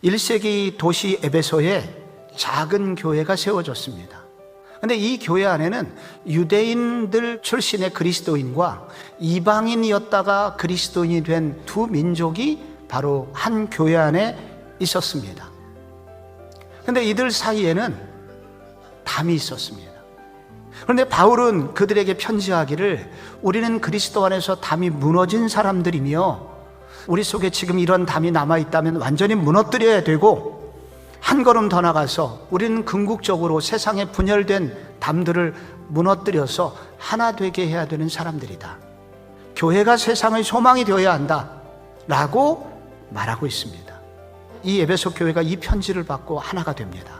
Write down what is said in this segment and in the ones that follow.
1세기 도시 에베소에 작은 교회가 세워졌습니다. 그런데 이 교회 안에는 유대인들 출신의 그리스도인과 이방인이었다가 그리스도인이 된 두 민족이 바로 한 교회 안에 있었습니다. 그런데 이들 사이에는 담이 있었습니다. 그런데 바울은 그들에게 편지하기를 우리는 그리스도 안에서 담이 무너진 사람들이며 우리 속에 지금 이런 담이 남아있다면 완전히 무너뜨려야 되고 한 걸음 더 나가서 우리는 궁극적으로 세상에 분열된 담들을 무너뜨려서 하나 되게 해야 되는 사람들이다. 교회가 세상의 소망이 되어야 한다 라고 말하고 있습니다. 이 에베소 교회가 이 편지를 받고 하나가 됩니다.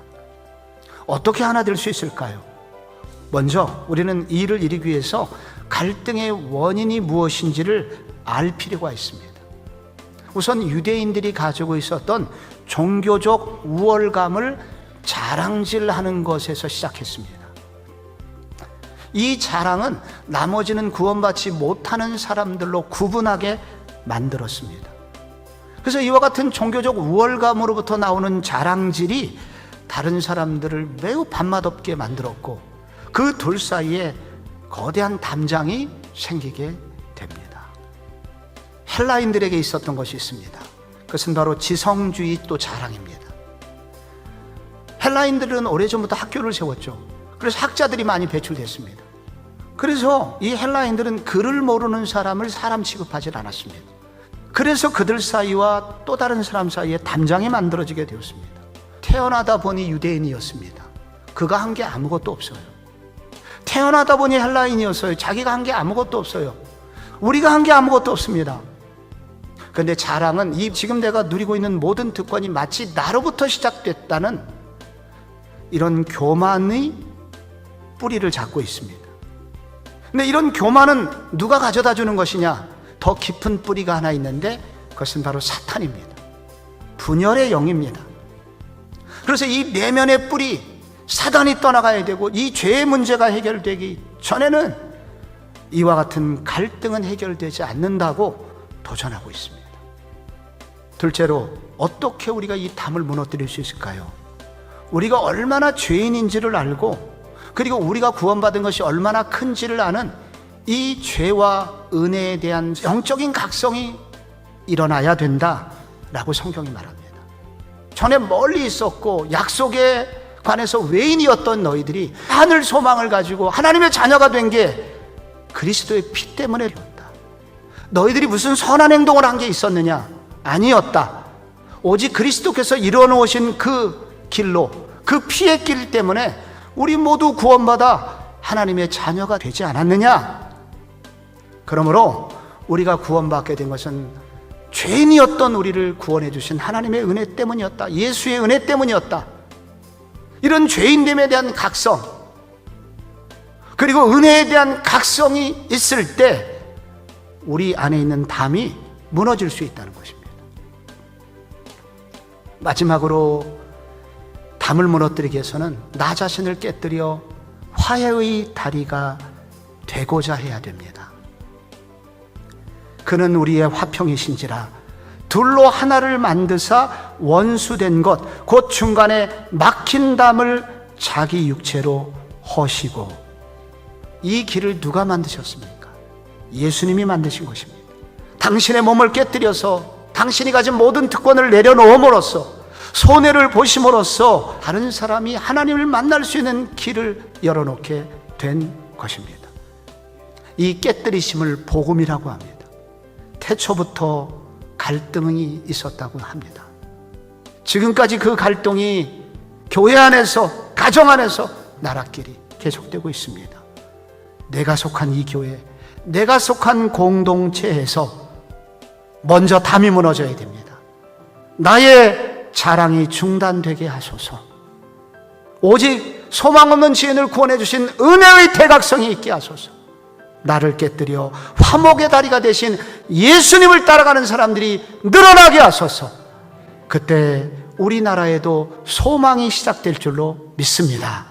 어떻게 하나 될 수 있을까요? 먼저 우리는 이 일을 이루기 위해서 갈등의 원인이 무엇인지를 알 필요가 있습니다. 우선 유대인들이 가지고 있었던 종교적 우월감을 자랑질하는 것에서 시작했습니다. 이 자랑은 나머지는 구원받지 못하는 사람들로 구분하게 만들었습니다. 그래서 이와 같은 종교적 우월감으로부터 나오는 자랑질이 다른 사람들을 매우 밥맛없게 만들었고 그 둘 사이에 거대한 담장이 생기게 됩니다. 헬라인들에게 있었던 것이 있습니다. 그것은 바로 지성주의 또 자랑입니다. 헬라인들은 오래전부터 학교를 세웠죠. 그래서 학자들이 많이 배출됐습니다. 그래서 이 헬라인들은 글을 모르는 사람을 사람 취급하지 않았습니다. 그래서 그들 사이와 또 다른 사람 사이에 담장이 만들어지게 되었습니다. 태어나다 보니 유대인이었습니다. 그가 한 게 아무것도 없어요. 태어나다 보니 헬라인이었어요. 자기가 한 게 아무것도 없어요. 우리가 한 게 아무것도 없습니다. 그런데 자랑은 이 지금 내가 누리고 있는 모든 특권이 마치 나로부터 시작됐다는 이런 교만의 뿌리를 잡고 있습니다. 근데 이런 교만은 누가 가져다 주는 것이냐? 더 깊은 뿌리가 하나 있는데 그것은 바로 사탄입니다. 분열의 영입니다. 그래서 이 내면의 뿌리 사단이 떠나가야 되고 이 죄의 문제가 해결되기 전에는 이와 같은 갈등은 해결되지 않는다고 도전하고 있습니다. 둘째로 어떻게 우리가 이 담을 무너뜨릴 수 있을까요? 우리가 얼마나 죄인인지를 알고 그리고 우리가 구원받은 것이 얼마나 큰지를 아는 이 죄와 은혜에 대한 영적인 각성이 일어나야 된다라고 성경이 말합니다. 전에 멀리 있었고 약속에 관해서 외인이었던 너희들이 하늘 소망을 가지고 하나님의 자녀가 된 게 그리스도의 피 때문에 되었다. 너희들이 무슨 선한 행동을 한 게 있었느냐? 아니었다. 오직 그리스도께서 이루어 놓으신 그 길로 그 피의 길 때문에 우리 모두 구원받아 하나님의 자녀가 되지 않았느냐? 그러므로 우리가 구원받게 된 것은 죄인이었던 우리를 구원해 주신 하나님의 은혜 때문이었다. 예수의 은혜 때문이었다. 이런 죄인됨에 대한 각성 그리고 은혜에 대한 각성이 있을 때 우리 안에 있는 담이 무너질 수 있다는 것입니다. 마지막으로 담을 무너뜨리기 위해서는 나 자신을 깨뜨려 화해의 다리가 되고자 해야 됩니다. 그는 우리의 화평이신지라 둘로 하나를 만드사 원수된 것 곧 중간에 막힌 담을 자기 육체로 허시고. 이 길을 누가 만드셨습니까? 예수님이 만드신 것입니다. 당신의 몸을 깨뜨려서 당신이 가진 모든 특권을 내려놓음으로써 손해를 보심으로써 다른 사람이 하나님을 만날 수 있는 길을 열어놓게 된 것입니다. 이 깨뜨리심을 복음이라고 합니다. 태초부터 갈등이 있었다고 합니다. 지금까지 그 갈등이 교회 안에서, 가정 안에서 나라끼리 계속되고 있습니다. 내가 속한 이 교회, 내가 속한 공동체에서 먼저 담이 무너져야 됩니다. 나의 자랑이 중단되게 하소서. 오직 소망 없는 지인을 구원해 주신 은혜의 대각성이 있게 하소서. 나를 깨뜨려 화목의 다리가 되신 예수님을 따라가는 사람들이 늘어나게 하소서. 그때 우리나라에도 소망이 시작될 줄로 믿습니다.